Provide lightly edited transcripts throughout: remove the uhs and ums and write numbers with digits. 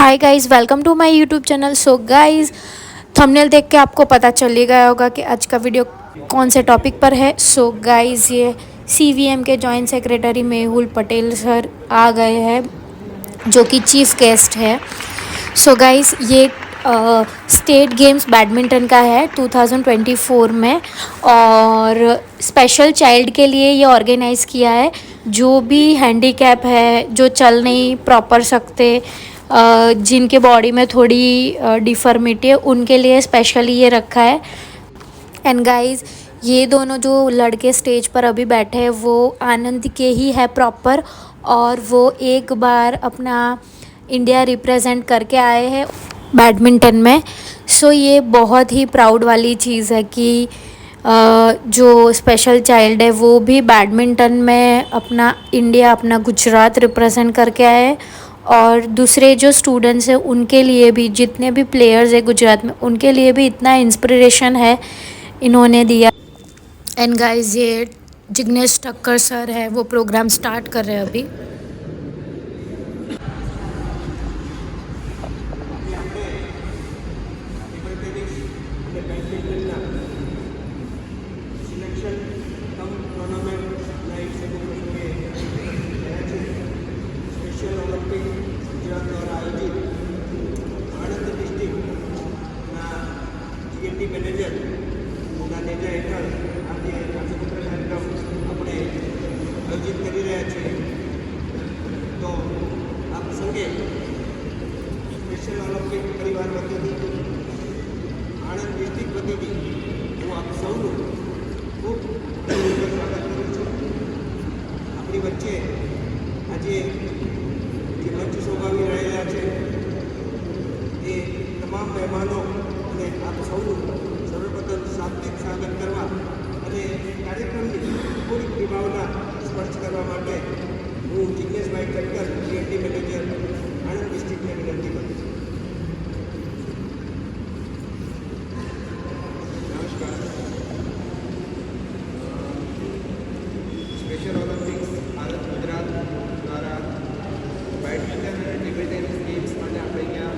Hi guys, welcome to my YouTube channel. So guys, thumbnail देख के आपको पता चल ही गया होगा कि आज का वीडियो कौन से टॉपिक पर है। सो गाइस, ये सीवीएम के joint secretary Mehul Patel sir आ गए हैं, जो कि चीफ गेस्ट है। सो गाइस, ये स्टेट गेम्स बैडमिंटन का है 2024 में, और स्पेशल चाइल्ड के लिए ये ऑर्गेनाइज़ किया है। जो भी हैंडीकैप है, जो चल नहीं प्रॉपर सकते, जिनके बॉडी में थोड़ी डिफॉर्मिटी है, उनके लिए स्पेशली ये रखा है। एंड गाइस, ये दोनों जो लड़के स्टेज पर अभी बैठे हैं वो आनंद के ही है प्रॉपर, और वो एक बार अपना इंडिया रिप्रेजेंट करके आए हैं बैडमिंटन में। सो ये बहुत ही प्राउड वाली चीज़ है कि जो स्पेशल चाइल्ड है वो भी बैडमिंटन में अपना इंडिया, अपना गुजरात रिप्रेजेंट करके आए हैं। और दूसरे जो स्टूडेंट्स हैं उनके लिए भी, जितने भी प्लेयर्स हैं गुजरात में, उनके लिए भी इतना इंस्पिरेशन है इन्होंने दिया। एंड गाइस, ये जिग्नेश ठक्कर सर है, वो प्रोग्राम स्टार्ट कर रहे हैं अभी। મેનેજર ના નેજા હેઠળ આજે રાષ્ટ્રપત્ર કાર્યક્રમ આપણે આયોજિત કરી રહ્યા છીએ. તો આ પ્રસંગે સ્પેશિયલ ઓલિમ્પિક પરિવાર વતીથી, આણંદ ડિસ્ટ્રિક્ટ વતીથી હું આપ સૌનું ખૂબ સ્વાગત કરું છું. આપણી વચ્ચે આજે જે મંચ શોભાવી રહેલા છે એ તમામ મહેમાનો અને આપ સૌનું સર્વપ્રથમ શાબ્દિક સ્વાગત કરવા અને કાર્યક્રમની થોડીક વિભાવના સ્પષ્ટ કરવા માટે હું જિગ્નેશભાઈ ઠક્કર, સીએનટી મેનેજર, આણંદ ડિસ્ટ્રિક્ટને વિનંતી કરું છું. નમસ્કાર. સ્પેશિયલ ઓલિમ્પિક્સ ભારત ગુજરાત દ્વારા બેડમિન્ટન અને ટેબલ ટેનિસ ગેમ્સ માટે આપણે અહીંયા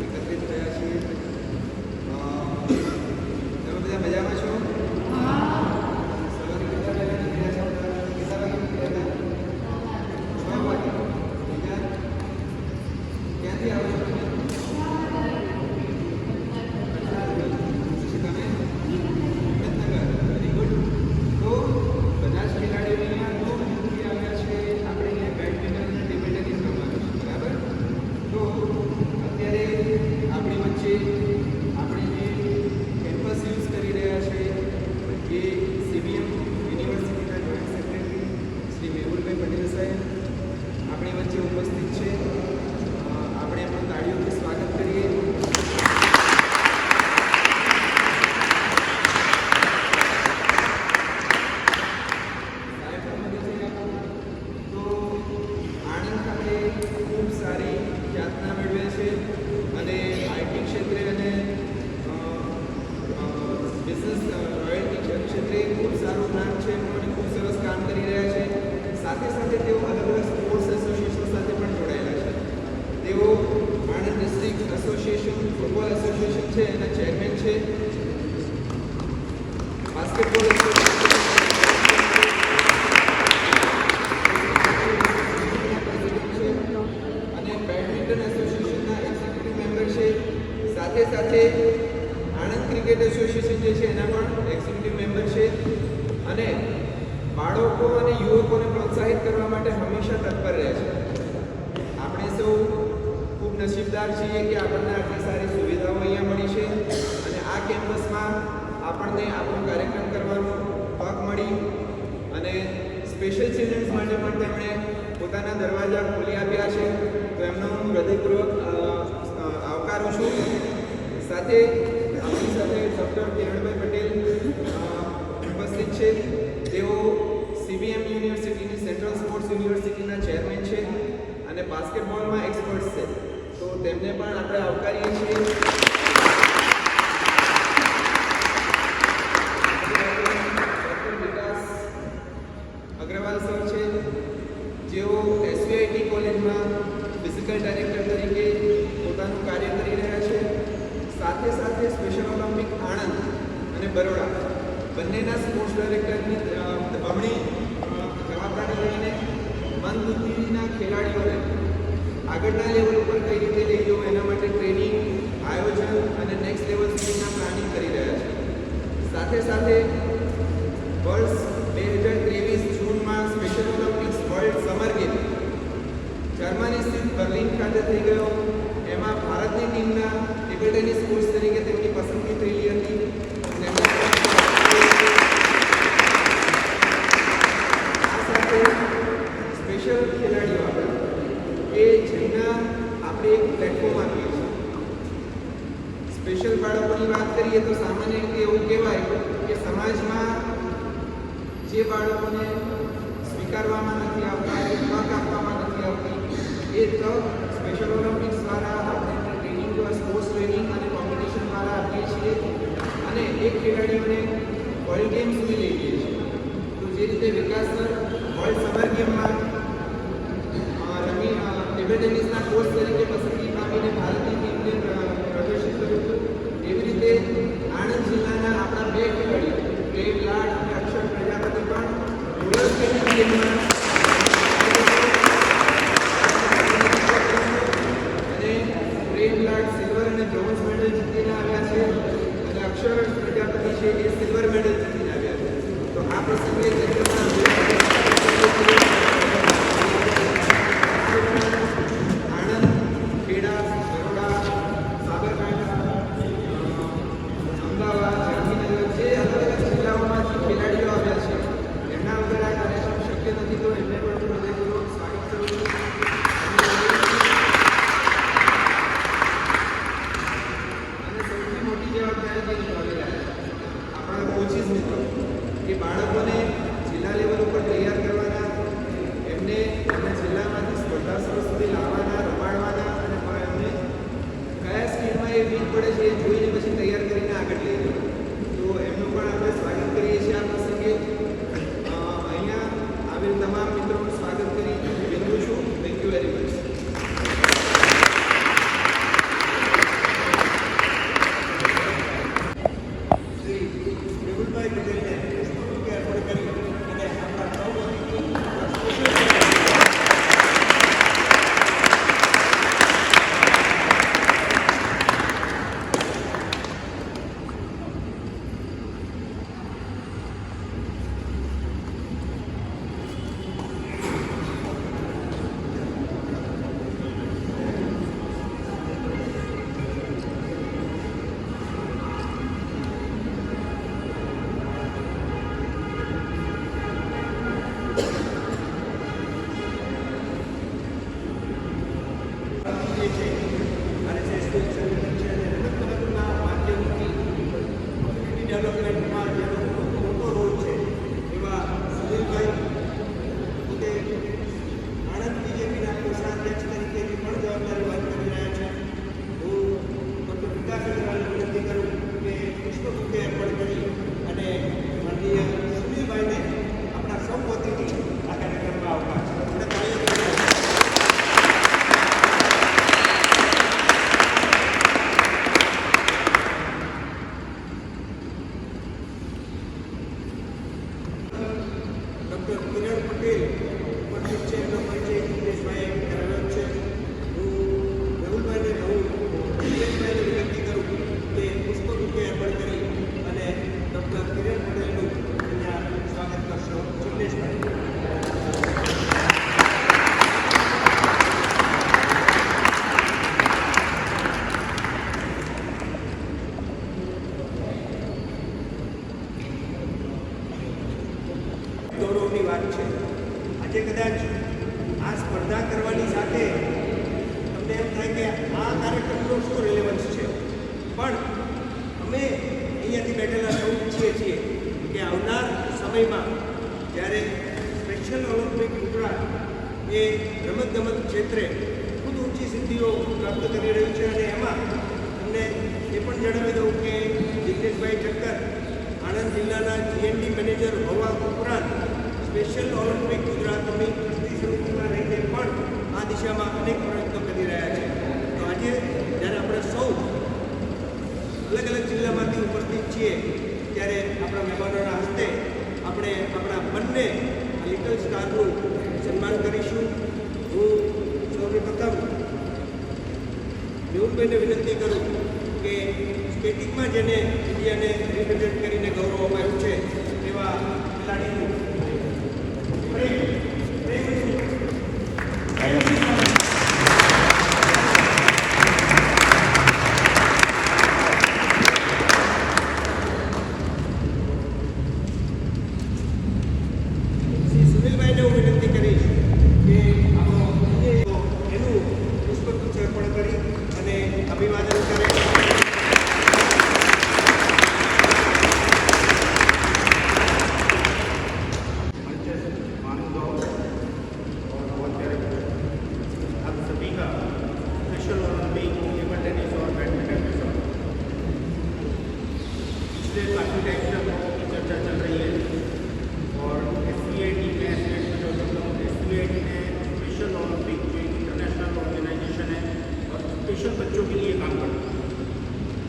એકત્રિત થયા છીએ. તમે બધા મજામાં છો? સવારે કેટલા વાગે નીકળ્યા છો? કેટલા વાગે નીકળ્યા હતા? 6 વાગે. ક્યાંથી આવો છો તમે? તમે હિંમતનગર. Very good. તો બધા જ ખેલાડીઓ અહીંયા 9 મિનિટથી આવ્યા છે. આપણે અહીંયા બેડમિન્ટન અને ટેબલ ટેનિસ રમવાનું છે, બરાબર? તો અત્યારે આપણી વચ્ચે આપણે જે કેમ્પસ યુઝ કરી રહ્યા છે એ સીવીએમ યુનિવર્સિટીના જોઈન્ટ સેક્રેટરી શ્રી મેહુલભાઈ પટેલ સાહેબ આપણી વચ્ચે ઉપસ્થિત છે. આપણે એમનું તાળીઓથી સ્વાગત કરીએ. તો આણંદ ખાતે ખૂબ સારી ખ્યાતના મેળવે છે અને આઈટી ક્ષેત્રે અને બિઝનેસ રોયલ્ટી ક્ષેત્રે ખૂબ સારું નામ છે અને ખૂબ સરસ કામ કરી રહ્યા છે. સાથે સાથે તેઓ અલગ અલગ સ્પોર્ટ્સ એસોસિએશન સાથે પણ જોડાયેલા છે. તેઓ Anand district association, football association છે એના ચેરમેન છે. બાસ્કેટબોલ અને બેડમિન્ટન એસોસિએશનના એક્ઝિક્યુટિવ મેમ્બર છે. સાથે સાથે આણંદ ક્રિકેટ એસોસિએશન જે છે એના પણ એક્ઝિક્યુટિવ મેમ્બર છે. અને બાળકો અને યુવકોને પ્રોત્સાહિત કરવા માટે હંમેશા તત્પર રહે છે. આપણે સૌ ખૂબ નસીબદાર છીએ કે આપણને આટલી સારી સુવિધાઓ અહીંયા મળી છે અને આ કેમ્પસમાં આપણને આપણો કાર્યક્રમ કરવાનો તક મળી. અને સ્પેશિયલ ચિલ્ડ્રન્સ માટે પણ તેમણે પોતાના દરવાજા ખોલી આપ્યા છે. તો એમનો હું હૃદયપૂર્વક આવકારું છું. સાથે આપણી સાથે ડૉક્ટર કિરણભાઈ પટેલ ઉપસ્થિત છે. તેઓ સીવીએમ યુનિવર્સિટીની, સેન્ટ્રલ સ્પોર્ટ્સ યુનિવર્સિટીના ચેરમેન છે અને બાસ્કેટબોલમાં એક્સપર્ટ છે. તો તેમને પણ આપણે આવકારીએ છીએ. ડૉક્ટર વિકાસ અગ્રવાલ સર છે, જેઓ એસવીઆઈટી કોલેજમાં ફિઝિકલ ડાયરેક્ટર તરીકે આગળના લેવલ ઉપર કઈ રીતે લઈ જવું એના માટે ટ્રેનિંગ, આયોજન અને નેક્સ્ટ લેવલ સુધીના પ્લાનિંગ કરી રહ્યા છે. સાથે સાથે વર્ષ 2023 જૂનમાં special Olympics world summer game Germany સ્થિત બર્લિન ખાતે થઈ ગયો. એમાં ભારતની ટીમના ટેબલ ટેનિસ કોચ તરીકે તેમની પસંદગી થયેલી હતી. આ સાથે સ્પેશિયલ ખેલાડીઓ આવ્યા કે જેમના આપણે એક પ્લેટફોર્મ આપીએ છીએ. સ્પેશિયલ બાળકોની વાત કરીએ તો સામાન્ય રીતે એવું કહેવાય કે સમાજમાં જે બાળકોને સ્વીકારવામાં નથી આવતા, તક આપવામાં નથી આવતી, એ તક સ્પેશિયલ ઓલિમ્પિક્સ દ્વારા આપણે ટ્રેનિંગ, સ્પોર્ટ્સ ટ્રેનિંગ અને કોમ્પિટિશન દ્વારા આપીએ છીએ અને એક ખેલાડીઓને વર્લ્ડ ગેમ સુધી લઈ જઈએ છીએ. તો જે રીતે વિકાસ સર વર્લ્ડ સમર ગેમમાં ટેબલ ટેનિસના કોચ તરીકે પસંદગી પામીને ભારતની ટીમને પ્રદર્શિત કર્યું હતું, એવી રીતે આણંદ જિલ્લાના આપણા બે ખેલાડીઓ પ્રેમ લાડ અને અક્ષર પ્રજાપતિ પણ રોલર સ્કેટિંગ ગેમમાં અને પ્રેમ લાડ સિલ્વર અને બ્રોન્ઝ મેડલ જીતીને આવ્યા છે અને અક્ષર પ્રજાપતિ છે એ સિલ્વર મેડલ જીતીને આવ્યા છે. તો આ પ્રસંગે કે બાળકોને જિલ્લા લેવલ ઉપર તૈયાર કરવાના, એમને જિલ્લામાંથી સ્પર્ધા સ્થળ સુધી લાવવાના, રમાડવાના અને એમને કયા સ્પીડમાં એ વીક પડે છે એ જોઈને પછી તૈયાર કરીને આગળ લઈ જવા. તો એમનું પણ આપણે સ્વાગત કરીએ છીએ આ પ્રસંગે. અહીંયા આવેલ તમામ મિત્રોનું સ્વાગત કરી વિનંતું છું. Thank you very much. ડેવલપમેન્ટમાં જેનો મોટો રોલ છે એવા સુનિલભાઈ પોતે આણંદ બીજેપીના કોષાધ્યક્ષ તરીકેની પણ જવાબદારી વાત કરી રહ્યા છે. હું ડૉક્ટર વિકાસ અગ્રવાલને વિનંતી કરું કે પુષ્પગુચ્છ અર્પણ કરી અને માનનીય સુનિલભાઈને આપણા સૌ વતીથી આ કાર્યક્રમમાં આવવા છે. કિરણ પટેલ ઉપસ્થિત છે, એમનો પરિચય જિગ્નેશભાઈએ કરાવ્યો છે. હું રાહુલભાઈને જિગ્નેશભાઈને વિનંતી કરું કે પુષ્પગુચ્છ અર્પણ કરી અને ડૉક્ટર કિરણ પટેલનું અહીંયા સ્વાગત કરશો. જિગ્નેશભાઈ. ગૌરવની વાત છે. આજે કદાચ આ સ્પર્ધા કરવાની સાથે તમને એમ થાય કે આ કાર્યક્રમનો શું રિલેવન્સ છે, પણ અમે અહીંયાથી બેઠેલા સૌ ઈચ્છીએ છીએ કે આવનાર સમયમાં જ્યારે સ્પેશિયલ ઓલિમ્પિક ગુજરાત એ રમતગમત ક્ષેત્રે ખૂબ ઊંચી સિદ્ધિઓ પ્રાપ્ત કરી રહ્યું છે અને એમાં તમને એ પણ જણાવી દઉં કે જિગ્નેશભાઈ ઠક્કર આણંદ જિલ્લાના GND મેનેજર હોવા ઉપરાંત સ્પેશિયલ ઓલિમ્પિક ગુજરાતની ટ્રસ્ટી સમિતિમાં રહીને પણ આ દિશામાં અનેક પ્રયત્નો કરી રહ્યા છે. તો આજે જ્યારે આપણે સૌ અલગ અલગ જિલ્લામાંથી ઉપસ્થિત છીએ ત્યારે આપણા મહેમાનોના હસ્તે આપણે આપણા બંને લિટલ સ્ટારનું સન્માન કરીશું. હું સૌપ્રથમ મેહુલભાઈને વિનંતી કરું કે સ્કેટિંગમાં જેને ઇન્ડિયાને રિપ્રેઝેન્ટ કરીને ગૌરવ અપાયું છે એવા ખેલાડીનું શ્રી સુનિલભાઈને હું વિનંતી કરીશ કે એનું પુષ્પગુચ્છ અર્પણ કરી અને અભિવાદન કરે. आप सभी का स्पेशल ओलंपिक टेबल टेनिस और बैडमिंटन के साथ पिछले काफ़ी टाइम से हम लोगों की चर्चा चल रही है और SVIT में जो SVIT ने स्पेशल ओलंपिक जो एक इंटरनेशनल ऑर्गेनाइजेशन है और स्पेशल बच्चों के लिए काम करता है.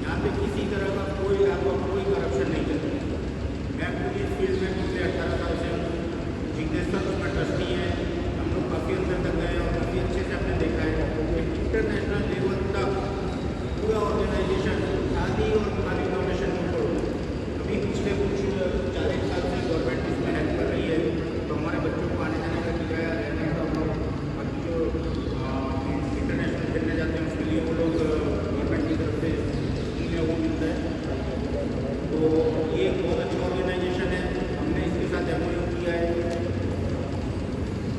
यहाँ पे किसी तरह का कोई लाभ और कोई करप्शन नहीं करता. मैं पूरी इस फील्ड में पिछले 18 साल से हूँ. जिग्नेश सर उसमें ट्रस्टी हैं. हम लोग काफ़ी अंदर तक गए और काफ़ी अच्छे से हमने देखा है कि इंटरनेशनल लेवल तक पूरा ऑर्गेनाइजेशन खादी और खाली डोनेशन नहीं छोड़ो. अभी पिछले कुछ 4 साल से गवर्नमेंट इसमें हेल्प कर रही है तो हमारे बच्चों को आने जाने का किराया रहने का हम लोग बाकी जो इंटरनेशनल खेलने जाते हैं उसके लिए वो लोग गवर्नमेंट की तरफ से स्कीमें वो मिलता है. तो ये एक बहुत अच्छा ऑर्गेनाइजेशन है. हमने इसके साथ MOU किया है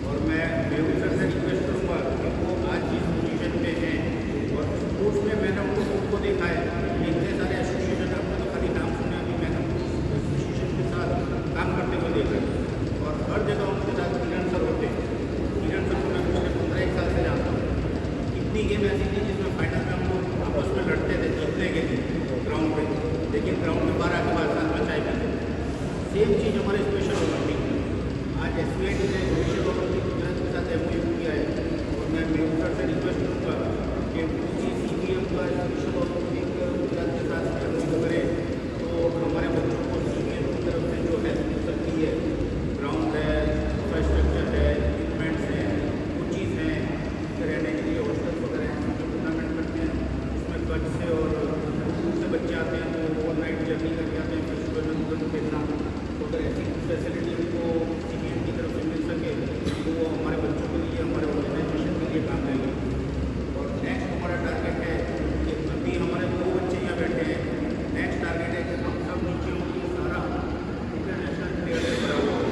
और मैं मेहुल सर से रिक्वेस्ट करूँगा कि वो आज जिस पोजीशन पे हैं और स्पोर्ट्स में मैंने उनको सबको देखा है. इतने सारे एसोसिएशन आपने तो खाली नाम सुने, अभी मैंने उनको एसोसिएशन के साथ काम करते हुए देखा है और हर जगह उनके साथ किरण सर होते हैं. किरण सर को मैं पिछले 15 साल से जानता हूँ. कितनी गेम ऐसी थी जिसमें फाइनल में हम लोग आपस में लड़ते थे जीतने के लिए ग्राउंड पे, लेकिन ग्राउंड में 12 के बाद साथ में चाय पीते. सेम चीज़ हमारे स्पेशल ओलंपिक में आज SVIT ने स्पेशल ओलंपिक गुजरात के साथ MOU किया है और मैं मेहुल सर से रिक्वेस्ट करूँगा कि पूरी CVM का स्पेशल ओलंपिक गुजरात के साथ MOU करें तो हमारे बच्चों को CVM की तरफ से जो हेल्प मिल सकती है. ग्राउंड है, इंफ्रास्ट्रक्चर है, इक्विपमेंट्स हैं, कोचिज हैं, रहने के लिए हॉस्टल्स वगैरह हैं. जो टूर्नामेंट करते हैं उसमें कच्छ से और दूर से बच्चे आते हैं तो ओवरनाइट जर्नी करके आते हैं फेस्टिवल में तुरंत खेलना. तो अगर ऐसी फैसिलिटी उनको CVM की तरफ से मिल सके तो वो हमारे बच्चों के लिए, हमारे ऑर्गेनाइजेशन के लिए काम देंगे. और नेक्स्ट हमारा टारगेट है कि अभी हमारे 2 बच्चे यहाँ बैठे हैं. नेक्स्ट टारगेट है कि हम सब नीचे होंगे सारा इंटरनेशनल प्लेयर बना हुआ है.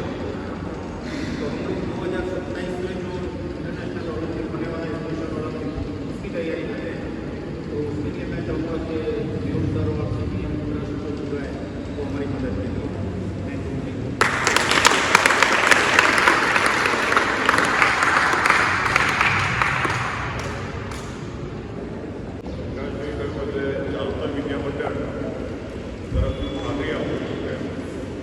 तो हम लोग 2027 में जो इंटरनेशनल ओलंपिक होने वाला है, स्पेशल ओलंपिक, उसकी तैयारी कर रहे हैं. तो उसके लिए मैं चाहूँगा कि मेहुल सर और CVM ट्रस्ट जो पूरा है वो हमारी मदद करेंगे. Thank you. ચારુતર વિદ્યામંડળ તરફથી આગ્રહ આપું છું કે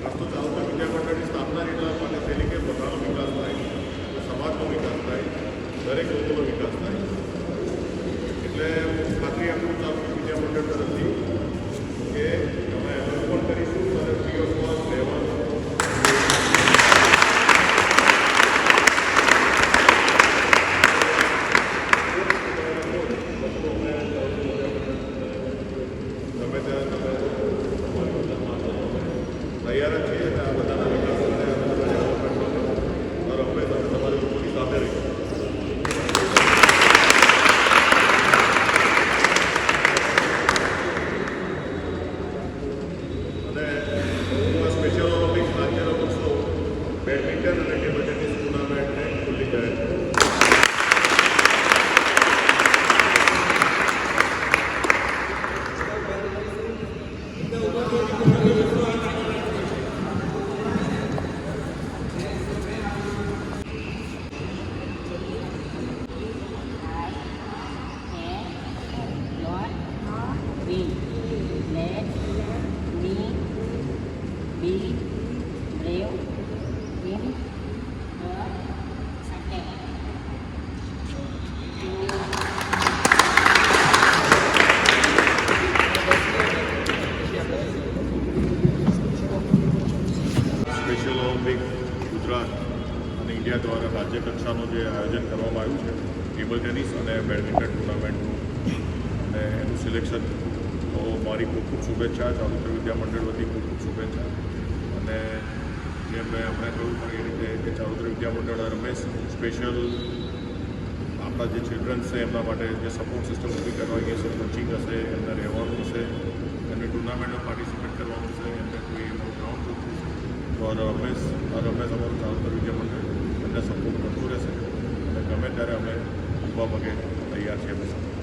આજ તો ચારુતર વિદ્યામંડળની સ્થાપના એટલા માટે થયેલી કે બધાનો વિકાસ થાય, સમાજનો વિકાસ થાય, દરેક લોકોનો વિકાસ થાય. એટલે ખાતરી આપું ચારુતર વિદ્યામંડળ તરફથી કે અમે પણ કરીશું અને ફ્રી ઓફ કોસ્ટ રહેવાનું. તમે ત્યાં તમે તૈયાર જ છીએ અને આ બધાના વિકાસ માટે અમે બધા ડેવલપમેન્ટ અને અમે તમે તમારી લોકોની સાથે રહીશું. અને હું આ સ્પેશિયલ ઓલિમ્પિક્સમાં અત્યારે પૂછતો બેડમિન્ટન અને ટેબલ ટેનિસ ટુર્નામેન્ટને ખુલ્લી જાય છે. સ્પેશિયલ ઓલિમ્પિક ગુજરાત અને ઇન્ડિયા દ્વારા રાજ્ય કક્ષાનું જે આયોજન કરવામાં આવ્યું છે ટેબલ ટેનિસ અને બેડમિન્ટન ટુર્નામેન્ટનું અને એનું સિલેક્શન. તો મારી ખૂબ ખૂબ શુભેચ્છા, ચારુતર વિદ્યા મંડળ વતી ખૂબ ખૂબ શુભેચ્છા. અને જેમ મેં હમણાં કહ્યું પણ એ રીતે કે ચારુતર વિદ્યા મંડળ રમેશ સ્પેશિયલ આપણા જે ચિલ્ડ્રન્સ છે એમના માટે જે સપોર્ટ સિસ્ટમ ઊભી કરવાની હશે, કોચિંગ હશે, એમને રહેવાનું હશે, એમને ટુર્નામેન્ટમાં પાર્ટિસિપેટ કરવાનું છે, એમને કોઈ એમનું ગ્રાઉન્ડ જોતું છે. તો રમેશ અમારું ચારુતર વિદ્યા મંડળ એમને સપોર્ટ કરતું રહેશે અને ગમે ત્યારે અમે ઊભા પગે તૈયાર છીએ.